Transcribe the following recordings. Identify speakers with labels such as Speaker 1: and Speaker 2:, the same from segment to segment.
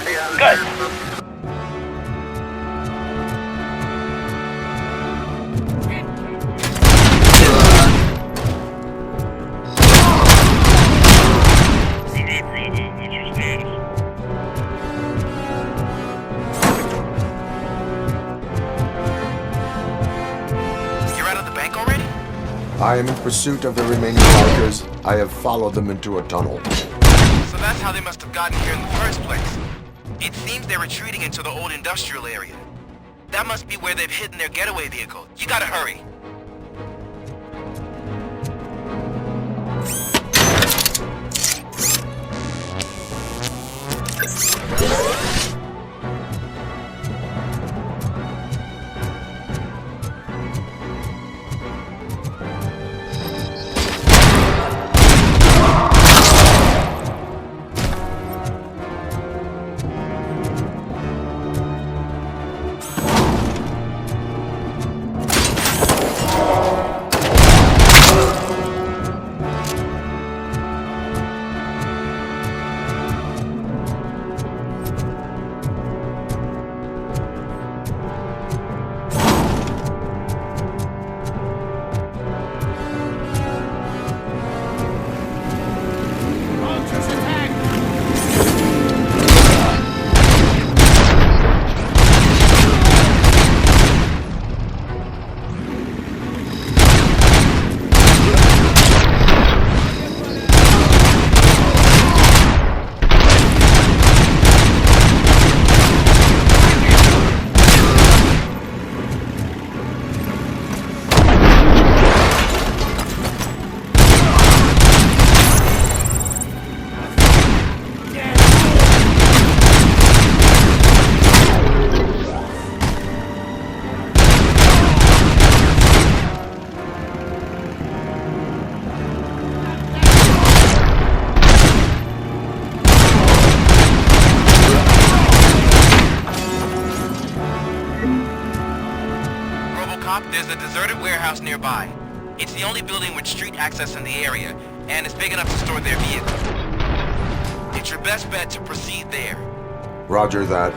Speaker 1: Good.
Speaker 2: I am in pursuit of the remaining bikers. I have followed them into a tunnel.
Speaker 3: So that's how they must have gotten here in the first place. It seems they're retreating into the old industrial area. That must be where they've hidden their getaway vehicle. You gotta hurry. There's a deserted warehouse nearby. It's the only building with street access in the area, and it's big enough to store their vehicle. It's your best bet to proceed there.
Speaker 2: Roger that.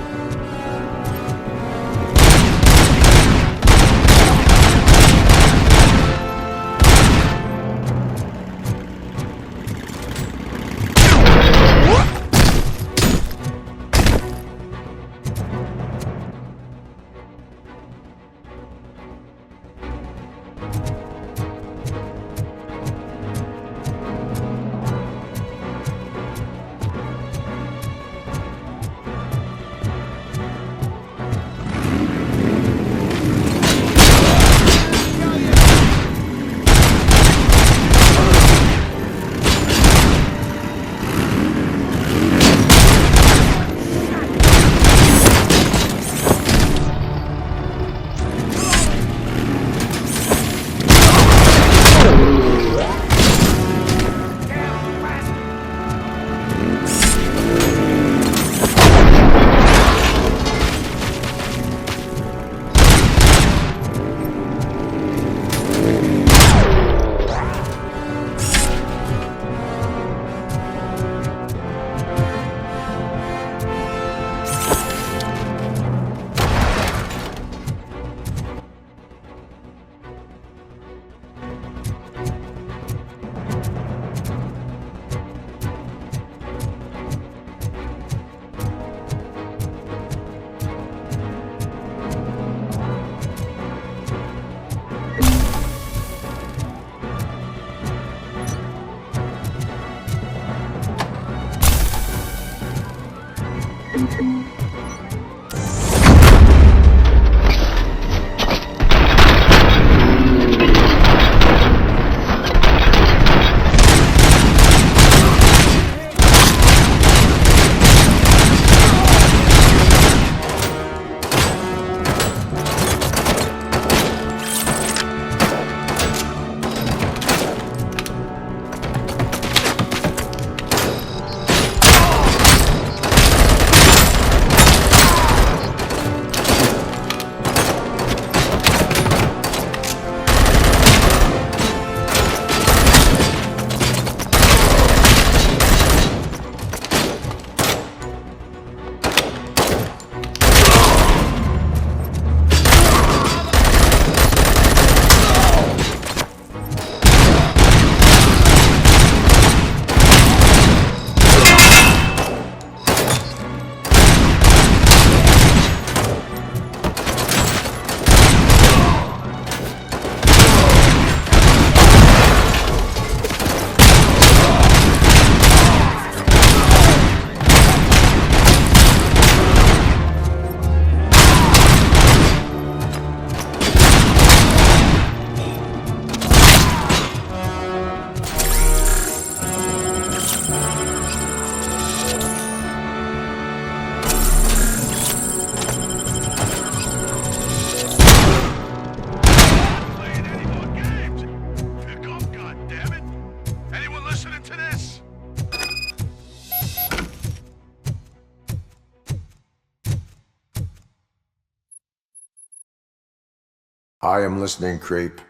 Speaker 2: I am listening, creep.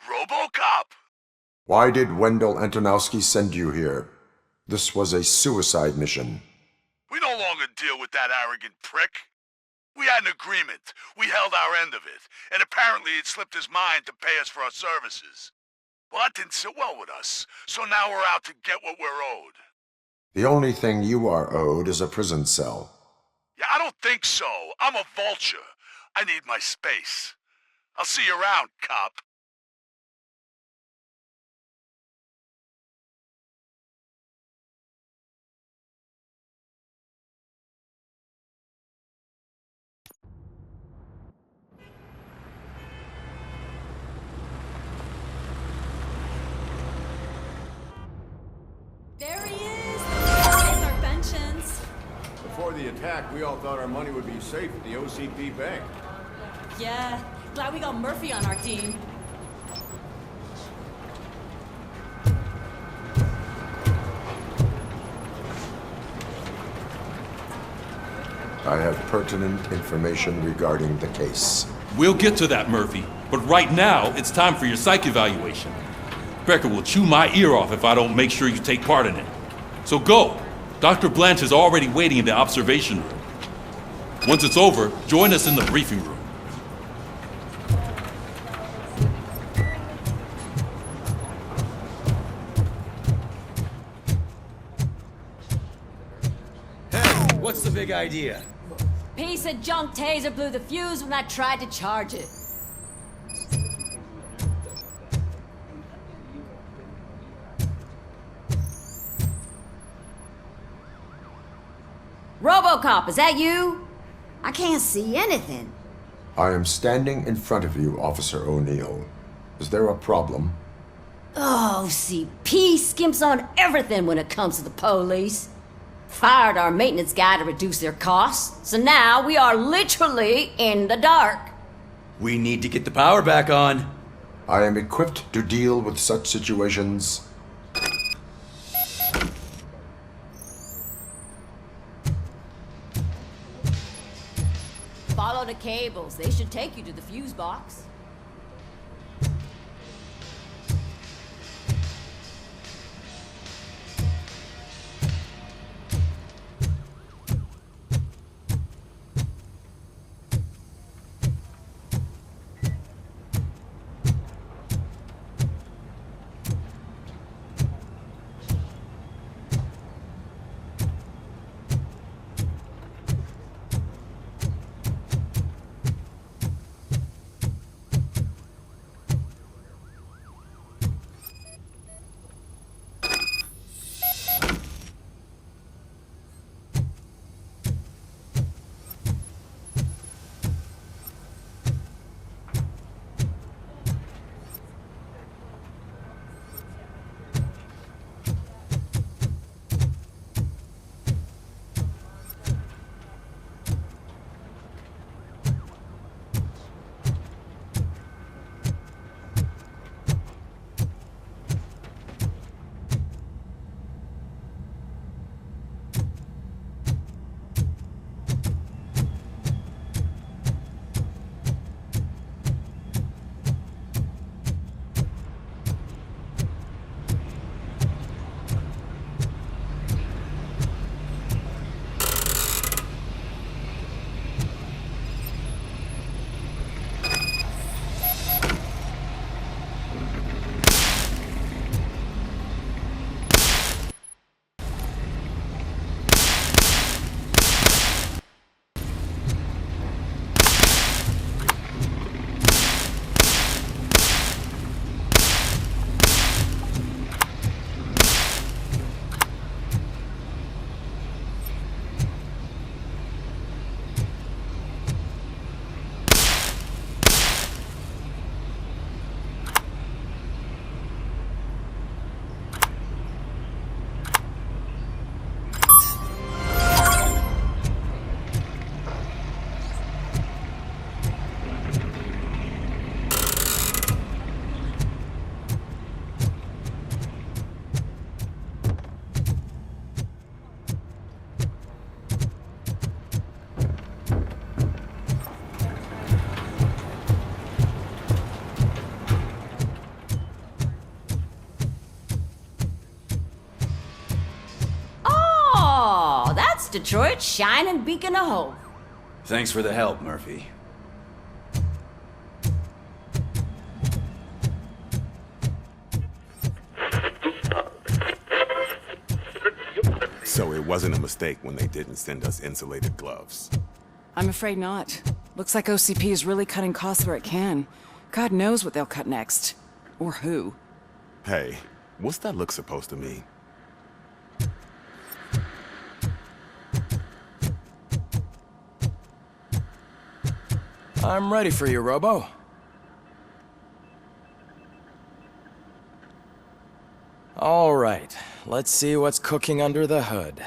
Speaker 1: Robocop!
Speaker 2: Why did Wendell Antonowski send you here? This was a suicide mission.
Speaker 1: We no longer deal with that arrogant prick. We had an agreement. We held our end of it. And apparently it slipped his mind to pay us for our services. Well, that didn't sit well with us. So now we're out to get what we're owed.
Speaker 2: The only thing you are owed is a prison cell.
Speaker 1: Yeah, I don't think so. I'm a vulture. I need my space. I'll see you around, cop.
Speaker 4: There he is! There's our pensions.
Speaker 5: Before the attack, we all thought our money would be safe at the OCP bank.
Speaker 4: Yeah, glad we got Murphy on our team.
Speaker 2: I have pertinent information regarding the case.
Speaker 6: We'll get to that, Murphy. But right now, it's time for your psych evaluation. Becker will chew my ear off if I don't make sure you take part in it. So go. Dr. Blanche is already waiting in the observation room. Once it's over, join us in the briefing room.
Speaker 7: Hey, what's the big idea?
Speaker 4: Piece of junk taser blew the fuse when I tried to charge it. Robocop, is that you? I can't see anything.
Speaker 2: I am standing in front of you, Officer O'Neill. Is there a problem?
Speaker 4: Oh, CP skimps on everything when it comes to the police. Fired our maintenance guy to reduce their costs, so now we are literally in the dark.
Speaker 7: We need to get the power back on.
Speaker 2: I am equipped to deal with such situations.
Speaker 4: Follow the cables. They should take you to the fuse box. Detroit's shining beacon of hope.
Speaker 7: Thanks for the help, Murphy.
Speaker 8: So it wasn't a mistake when they didn't send us insulated gloves.
Speaker 9: I'm afraid not. Looks like OCP is really cutting costs where it can. God knows what they'll cut next. Or who.
Speaker 8: Hey, what's that look supposed to mean?
Speaker 10: I'm ready for you, Robo. All right, let's see what's cooking under the hood.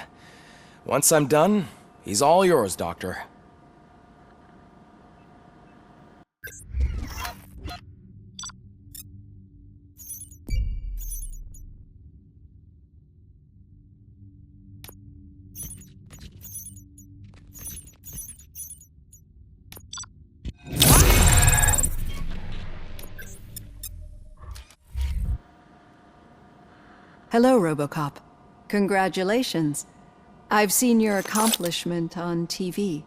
Speaker 10: Once I'm done, he's all yours, Doctor.
Speaker 11: Hello, Robocop. Congratulations. I've seen your accomplishment on TV.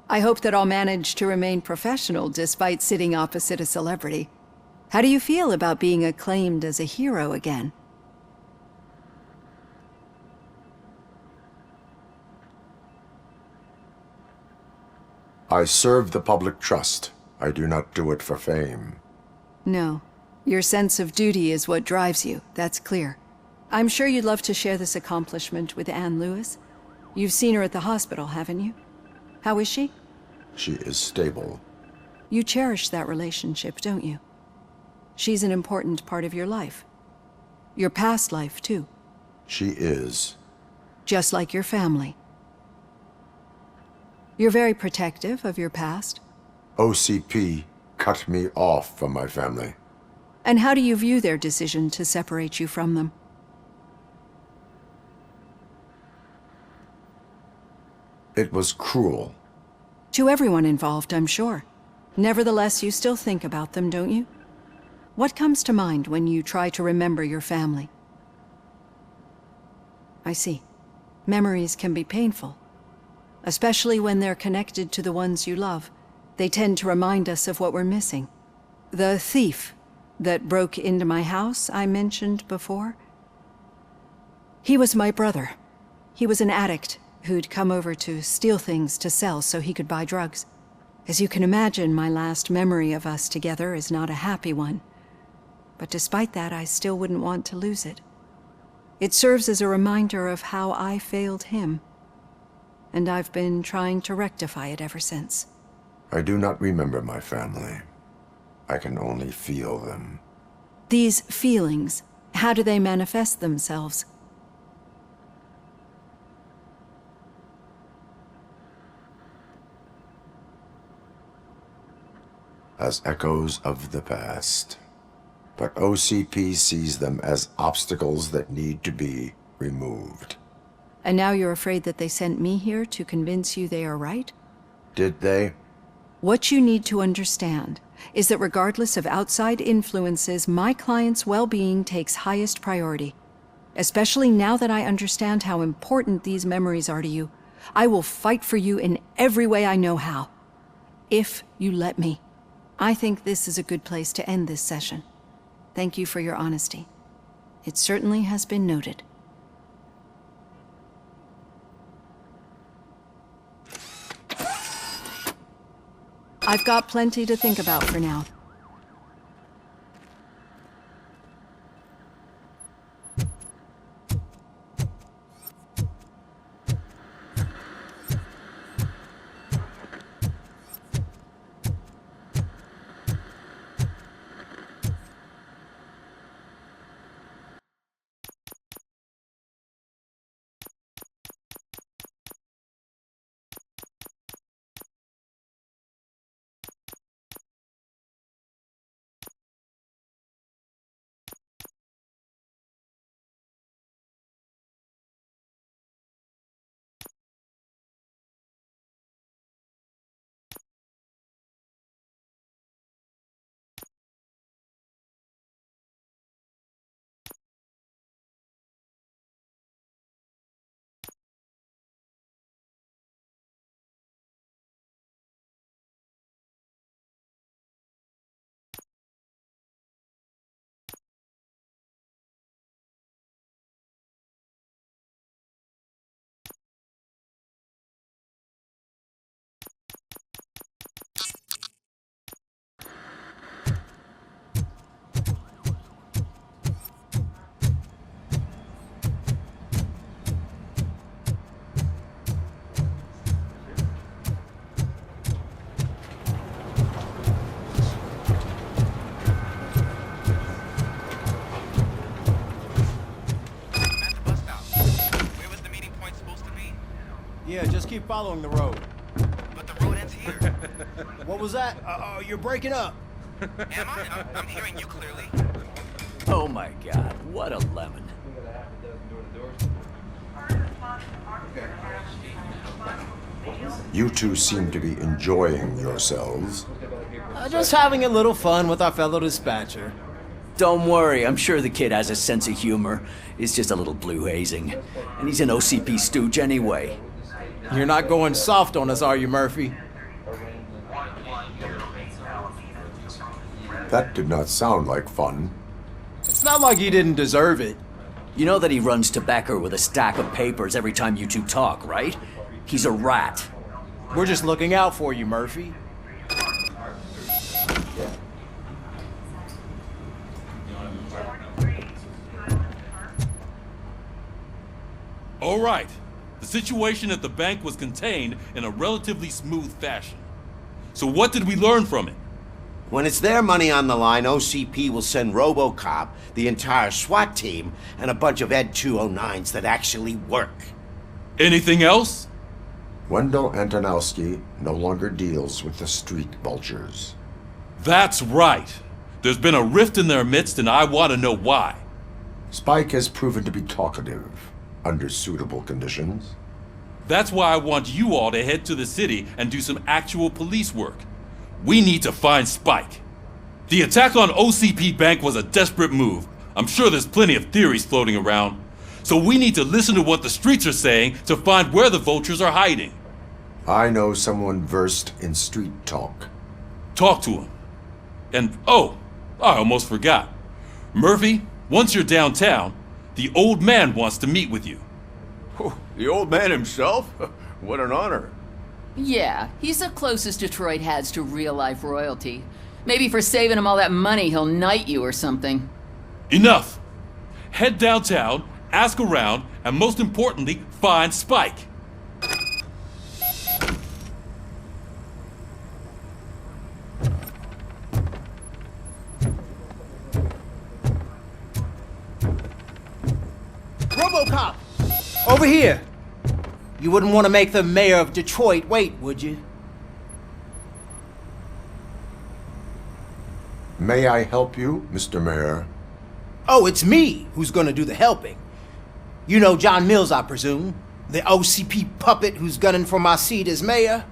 Speaker 11: I hope that I'll manage to remain professional despite sitting opposite a celebrity. How do you feel about being acclaimed as a hero again?
Speaker 2: I serve the public trust. I do not do it for fame.
Speaker 11: No. Your sense of duty is what drives you, that's clear. I'm sure you'd love to share this accomplishment with Anne Lewis. You've seen her at the hospital, haven't you? How is she?
Speaker 2: She is stable.
Speaker 11: You cherish that relationship, don't you? She's an important part of your life. Your past life, too.
Speaker 2: She is.
Speaker 11: Just like your family. You're very protective of your past.
Speaker 2: OCP cut me off from my family.
Speaker 11: And how do you view their decision to separate you from them?
Speaker 2: It was cruel.
Speaker 11: To everyone involved, I'm sure. Nevertheless, you still think about them, don't you? What comes to mind when you try to remember your family? I see. Memories can be painful. Especially when they're connected to the ones you love. They tend to remind us of what we're missing. The thief that broke into my house I mentioned before? He was my brother. He was an addict who'd come over to steal things to sell so he could buy drugs. As you can imagine, my last memory of us together is not a happy one. But despite that, I still wouldn't want to lose it. It serves as a reminder of how I failed him. And I've been trying to rectify it ever since.
Speaker 2: I do not remember my family. I can only feel them.
Speaker 11: These feelings, how do they manifest themselves?
Speaker 2: As echoes of the past. But OCP sees them as obstacles that need to be removed.
Speaker 11: And now you're afraid that they sent me here to convince you they are right?
Speaker 2: Did they?
Speaker 11: What you need to understand is that regardless of outside influences, my client's well-being takes highest priority. Especially now that I understand how important these memories are to you, I will fight for you in every way I know how. If you let me. I think this is a good place to end this session. Thank you for your honesty. It certainly has been noted. I've got plenty to think about for now.
Speaker 5: keep following the road.
Speaker 3: But the road ends here.
Speaker 5: What was that? You're breaking up.
Speaker 3: Am I? I'm hearing you clearly.
Speaker 7: Oh my god, what a lemon.
Speaker 2: You two seem to be enjoying yourselves.
Speaker 5: Just having a little fun with our fellow dispatcher.
Speaker 7: Don't worry, I'm sure the kid has a sense of humor. It's just a little blue hazing. And he's an OCP stooge anyway.
Speaker 5: You're not going soft on us, are you, Murphy?
Speaker 2: That did not sound like fun.
Speaker 5: It's not like he didn't deserve it.
Speaker 7: You know that he runs tobacco with a stack of papers every time you two talk, right? He's a rat.
Speaker 5: We're just looking out for you, Murphy.
Speaker 6: All right. The situation at the bank was contained in a relatively smooth fashion. So what did we learn from it?
Speaker 12: When it's their money on the line, OCP will send Robocop, the entire SWAT team, and a bunch of Ed 209s that actually work.
Speaker 6: Anything else?
Speaker 2: Wendell Antonowski no longer deals with the street vultures.
Speaker 6: That's right. There's been a rift in their midst, and I want to know why.
Speaker 2: Spike has proven to be talkative, under suitable conditions.
Speaker 6: That's why I want you all to head to the city and do some actual police work. We need to find Spike. The attack on OCP Bank was a desperate move. I'm sure there's plenty of theories floating around. So we need to listen to what the streets are saying to find where the vultures are hiding.
Speaker 2: I know someone versed in street talk.
Speaker 6: Talk to him. And, oh, I almost forgot. Murphy, once you're downtown, the old man wants to meet with you.
Speaker 5: Oh, the old man himself? What an honor.
Speaker 13: Yeah, he's the closest Detroit has to real-life royalty. Maybe for saving him all that money, he'll knight you or something.
Speaker 6: Enough! Head downtown, ask around, and most importantly, find Spike.
Speaker 5: Robocop! Over here! You wouldn't want to make the mayor of Detroit wait, would you?
Speaker 2: May I help you, Mr. Mayor?
Speaker 5: Oh, it's me who's gonna do the helping. You know John Mills, I presume? The OCP puppet who's gunning for my seat as mayor?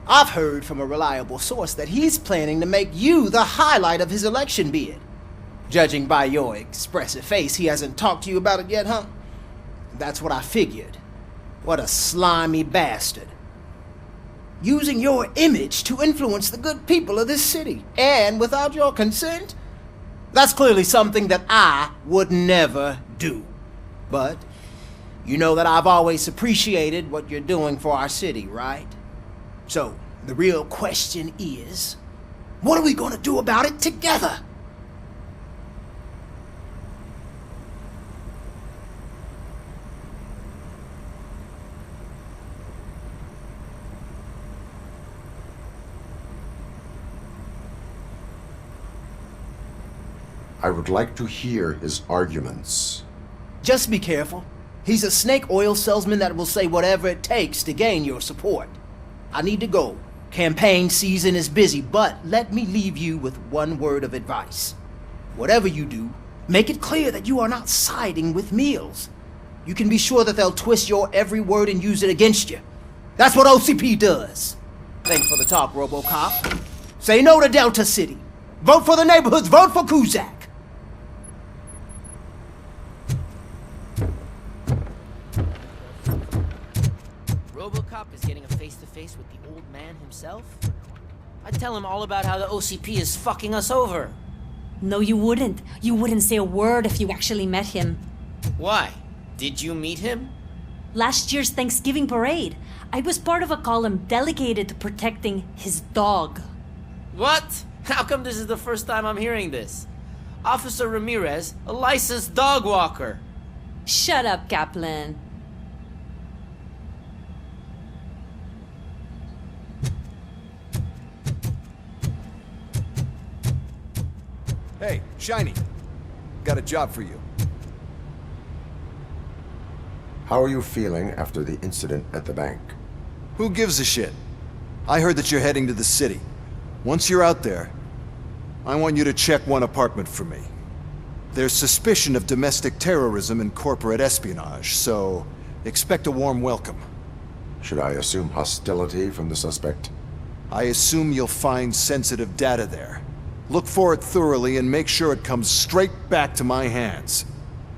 Speaker 5: I've heard from a reliable source that he's planning to make you the highlight of his election bid. Judging by your expressive face, he hasn't talked to you about it yet, huh? That's what I figured. What a slimy bastard. Using your image to influence the good people of this city, and without your consent? That's clearly something that I would never do. But you know that I've always appreciated what you're doing for our city, right? So, the real question is, what are we gonna do about it together?
Speaker 2: I would like to hear his arguments.
Speaker 5: Just be careful. He's a snake oil salesman that will say whatever it takes to gain your support. I need to go. Campaign season is busy, but let me leave you with one word of advice. Whatever you do, make it clear that you are not siding with Mills. You can be sure that they'll twist your every word and use it against you. That's what OCP does. Thanks for the talk, Robocop. Say no to Delta City. Vote for the neighborhoods. Vote for Kuzak.
Speaker 14: Robocop is getting a face-to-face with the old man himself? I'd tell him all about how the OCP is fucking us over.
Speaker 4: No, you wouldn't. You wouldn't say a word if you actually met him.
Speaker 14: Why? Did you meet him?
Speaker 4: Last year's Thanksgiving parade, I was part of a column delegated to protecting his dog.
Speaker 14: What? How come this is the first time I'm hearing this? Officer Ramirez, a licensed dog walker.
Speaker 4: Shut up, Kaplan.
Speaker 5: Hey, Shiny. Got a job for you.
Speaker 2: How are you feeling after the incident at the bank?
Speaker 15: Who gives a shit? I heard that you're heading to the city. Once you're out there, I want you to check one apartment for me. There's suspicion of domestic terrorism and corporate espionage, so expect a warm welcome.
Speaker 2: Should I assume hostility from the suspect?
Speaker 15: I assume you'll find sensitive data there. Look for it thoroughly and make sure it comes straight back to my hands.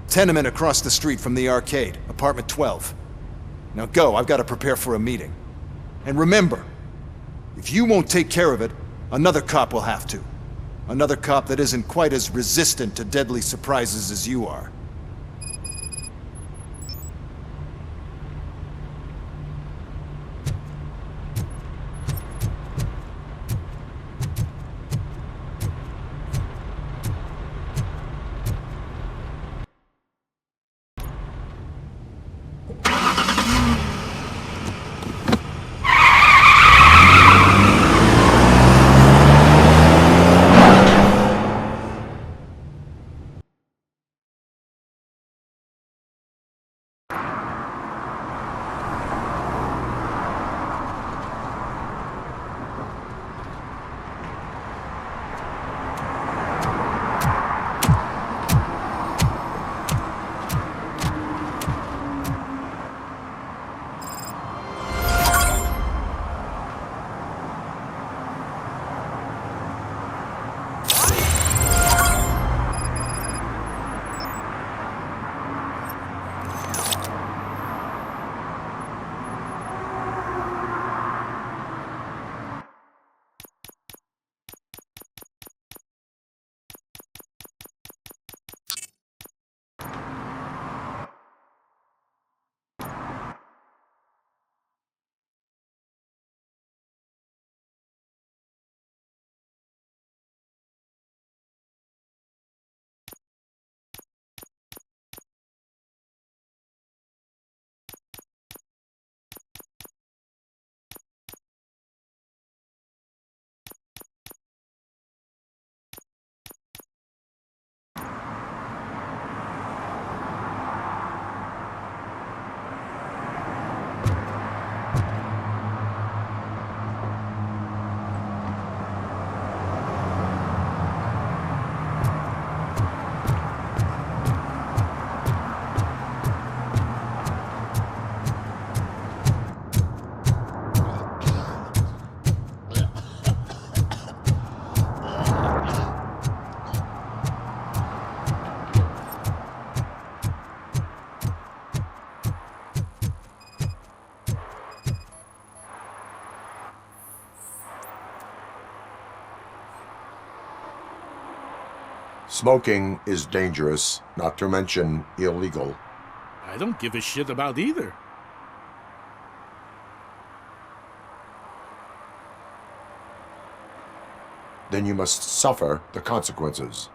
Speaker 15: Tenement across the street from the arcade, apartment 12. Now go, I've got to prepare for a meeting. And remember, if you won't take care of it, another cop will have to. Another cop that isn't quite as resistant to deadly surprises as you are.
Speaker 2: Smoking is dangerous, not to mention illegal.
Speaker 16: I don't give a shit about either.
Speaker 2: Then you must suffer the consequences.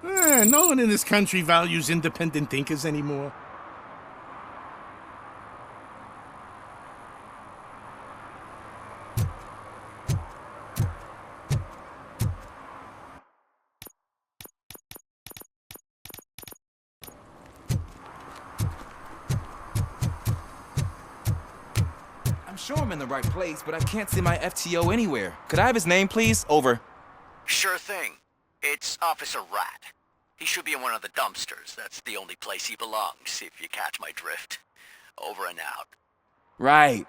Speaker 16: No one in this country values independent thinkers anymore.
Speaker 3: I'm sure I'm in the right place, but I can't see my FTO anywhere. Could I have his name, please? Over.
Speaker 17: Sure thing. It's Officer Rat. He should be in one of the dumpsters. That's the only place he belongs, if you catch my drift. Over and out.
Speaker 3: Right.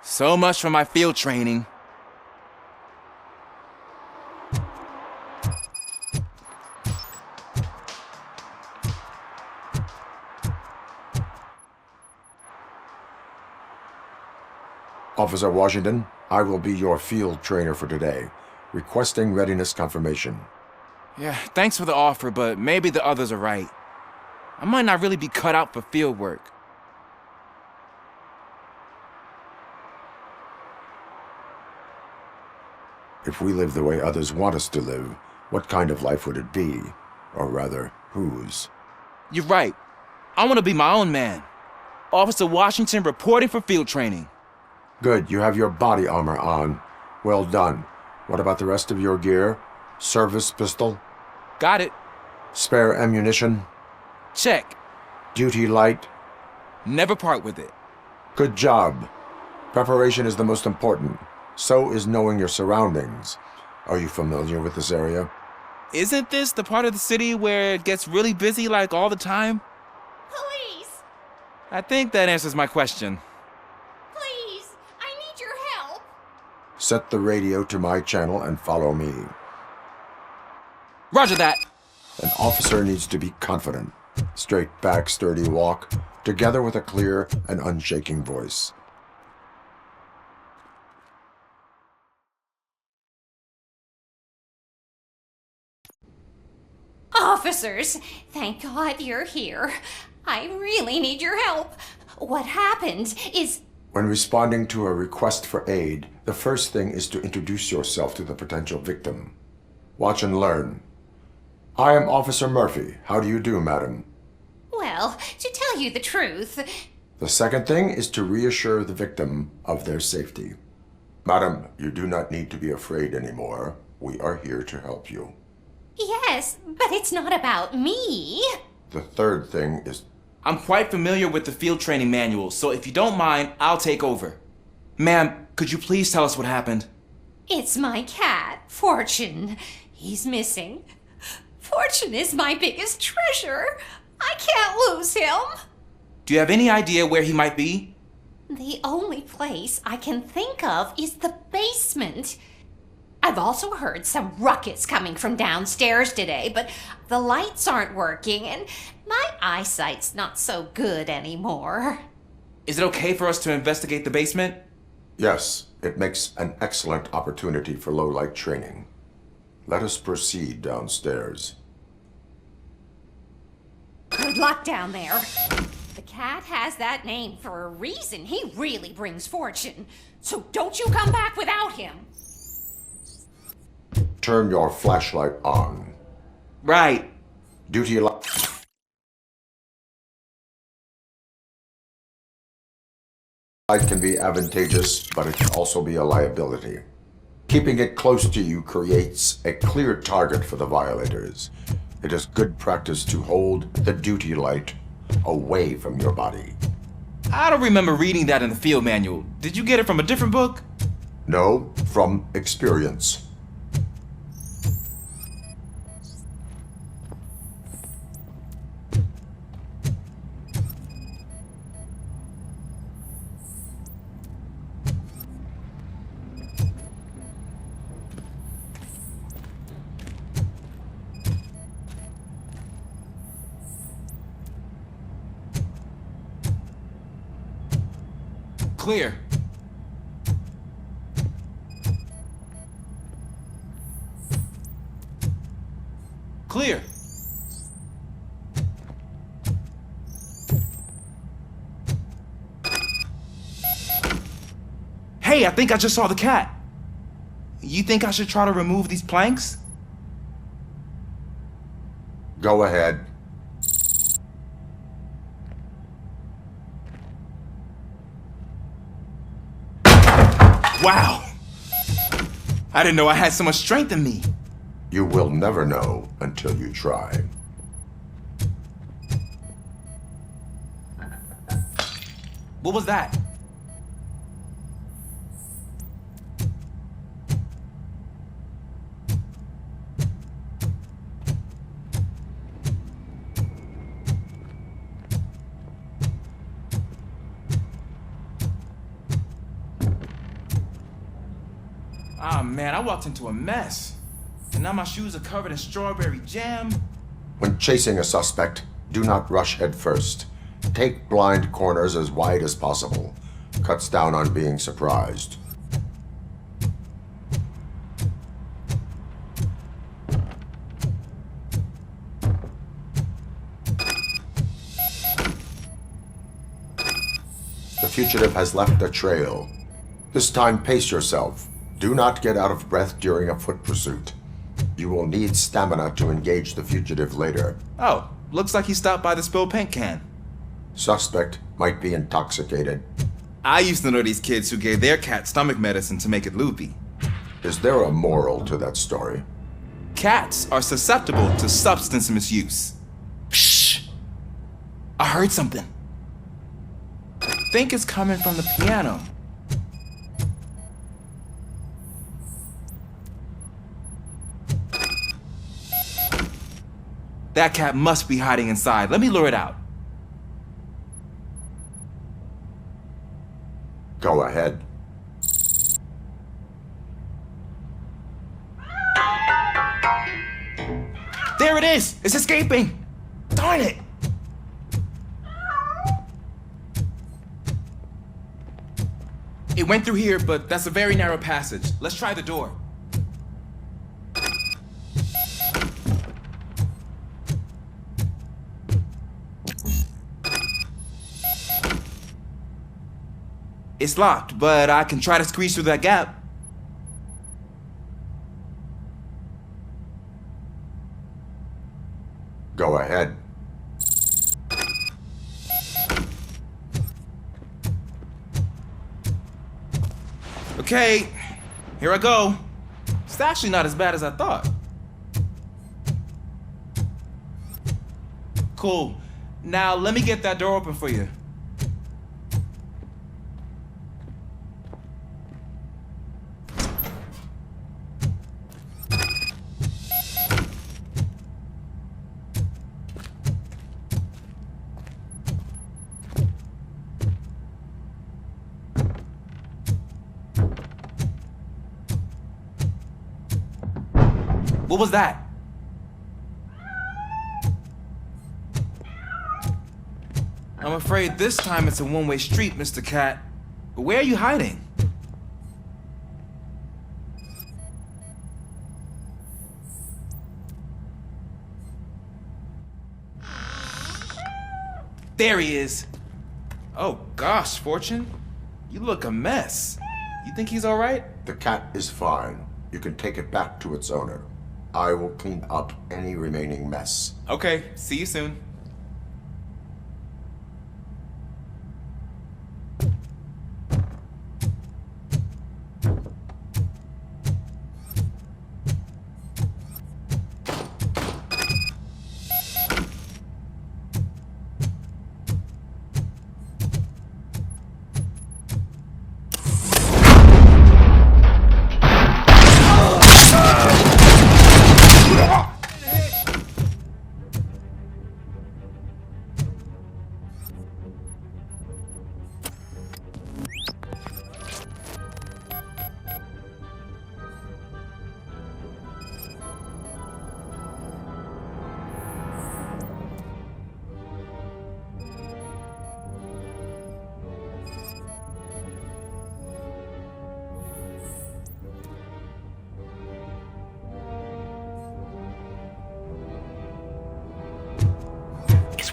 Speaker 3: So much for my field training.
Speaker 2: Officer Washington, I will be your field trainer for today. Requesting readiness confirmation.
Speaker 3: Yeah, thanks for the offer, but maybe the others are right. I might not really be cut out for field work.
Speaker 2: If we live the way others want us to live, what kind of life would it be? Or rather, whose?
Speaker 3: You're right. I want to be my own man. Officer Washington reporting for field training.
Speaker 2: Good, you have your body armor on. Well done. What about the rest of your gear? Service pistol?
Speaker 3: Got it.
Speaker 2: Spare ammunition?
Speaker 3: Check.
Speaker 2: Duty light?
Speaker 3: Never part with it.
Speaker 2: Good job. Preparation is the most important. So is knowing your surroundings. Are you familiar with this area?
Speaker 18: Isn't this the part of the city where it gets really busy like all the time?
Speaker 19: Police!
Speaker 18: I think that answers my question.
Speaker 19: Please, I need your help.
Speaker 2: Set the radio to my channel and follow me.
Speaker 18: Roger that.
Speaker 2: An officer needs to be confident. Straight back, sturdy walk, together with a clear and unshaking voice.
Speaker 19: Officers, thank God you're here. I really need your help. What happened is...
Speaker 2: When responding to a request for aid, the first thing is to introduce yourself to the potential victim. Watch and learn. I am Officer Murphy. How do you do, madam?
Speaker 19: Well, to tell you the truth...
Speaker 2: The second thing is to reassure the victim of their safety. Madam, you do not need to be afraid anymore. We are here to help you.
Speaker 19: Yes, but it's not about me.
Speaker 2: The third thing is...
Speaker 18: I'm quite familiar with the field training manual, so if you don't mind, I'll take over. Ma'am, could you please tell us what happened?
Speaker 19: It's my cat, Fortune. He's missing. Fortune is my biggest treasure. I can't lose him.
Speaker 18: Do you have any idea where he might be?
Speaker 19: The only place I can think of is the basement. I've also heard some ruckus coming from downstairs today, but the lights aren't working and my eyesight's not so good anymore.
Speaker 18: Is it okay for us to investigate the basement?
Speaker 2: Yes, it makes an excellent opportunity for low-light training. Let us proceed downstairs.
Speaker 19: Good luck down there. The cat has that name for a reason. He really brings fortune. So don't you come back without him.
Speaker 2: Turn your flashlight on.
Speaker 18: Right.
Speaker 2: Duty light can be advantageous, but it can also be a liability. Keeping it close to you creates a clear target for the violators. It is good practice to hold the duty light away from your body.
Speaker 18: I don't remember reading that in the field manual. Did you get it from a different book?
Speaker 2: No, from experience.
Speaker 18: Clear. Clear. Hey, I think I just saw the cat. You think I should try to remove these planks?
Speaker 2: Go ahead.
Speaker 18: Wow! I didn't know I had so much strength in me.
Speaker 2: You will never know until you try.
Speaker 18: What was that? Ah, man, I walked into a mess. And now my shoes are covered in strawberry jam.
Speaker 2: When chasing a suspect, do not rush head first. Take blind corners as wide as possible. Cuts down on being surprised. The fugitive has left a trail. This time, pace yourself. Do not get out of breath during a foot pursuit. You will need stamina to engage the fugitive later.
Speaker 18: Oh, looks like he stopped by the spilled paint can.
Speaker 2: Suspect might be intoxicated.
Speaker 18: I used to know these kids who gave their cat stomach medicine to make it loopy.
Speaker 2: Is there a moral to that story?
Speaker 18: Cats are susceptible to substance misuse. Psh! I heard something. I think it's coming from the piano. That cat must be hiding inside. Let me lure it out.
Speaker 2: Go ahead.
Speaker 18: There it is! It's escaping! Darn it! It went through here, but that's a very narrow passage. Let's try the door. It's locked, but I can try to squeeze through that gap.
Speaker 2: Go ahead.
Speaker 18: Okay, here I go. It's actually not as bad as I thought. Cool. Now let me get that door open for you. What was that? I'm afraid this time it's a one-way street, Mr. Cat. But where are you hiding? There he is. Oh gosh, Fortune. You look a mess. You think he's all right?
Speaker 2: The cat is fine. You can take it back to its owner. I will clean up any remaining mess.
Speaker 18: Okay, see you soon.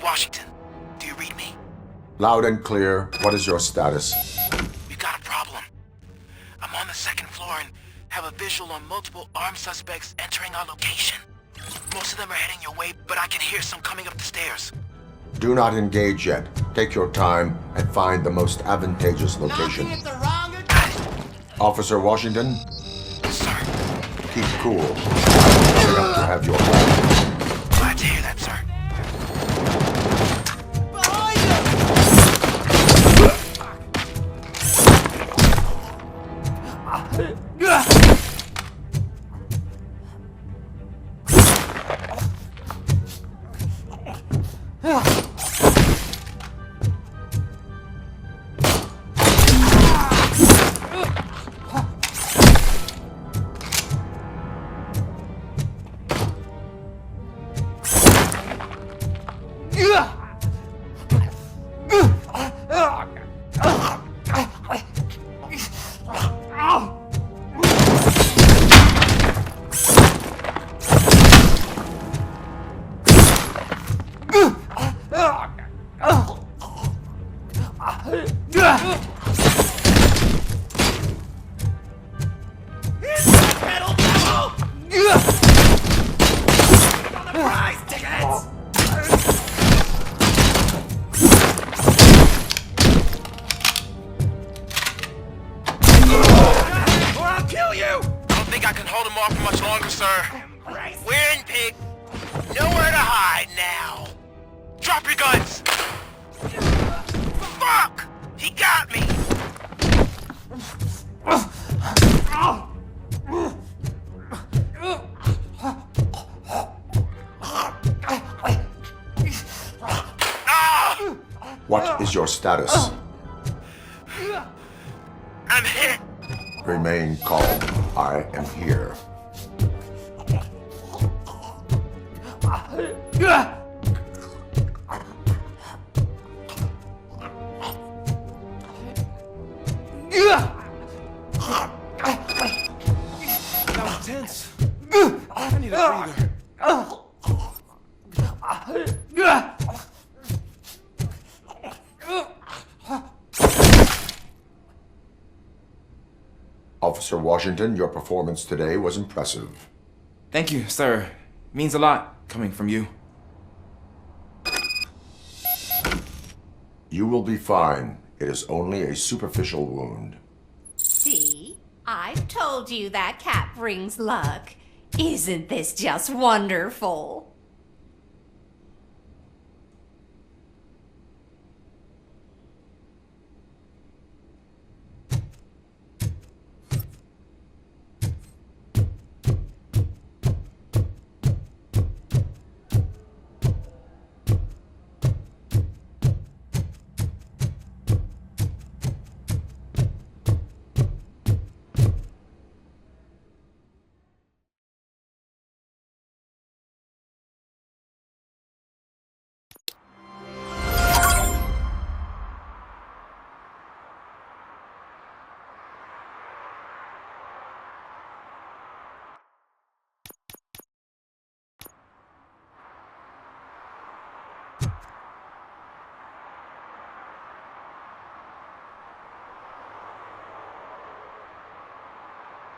Speaker 3: Washington, do you read me?
Speaker 2: Loud and clear. What is your status?
Speaker 3: We've got a problem. I'm on the second floor and have a visual on multiple armed suspects entering our location. Most of them are heading your way, but I can hear some coming up the stairs.
Speaker 2: Do not engage yet. Take your time and find the most advantageous location. Officer Washington?
Speaker 3: Sir.
Speaker 2: Keep cool. I'm coming up to have your back.
Speaker 3: Glad to hear that, sir.
Speaker 2: What is your status?
Speaker 17: I'm hit.
Speaker 2: Remain calm. I am here.
Speaker 10: That was tense. I need a breather.
Speaker 2: Officer Washington, your performance today was impressive.
Speaker 18: Thank you, sir. Means a lot coming from you.
Speaker 2: You will be fine. It is only a superficial wound.
Speaker 19: See? I've told you that cat brings luck. Isn't this just wonderful?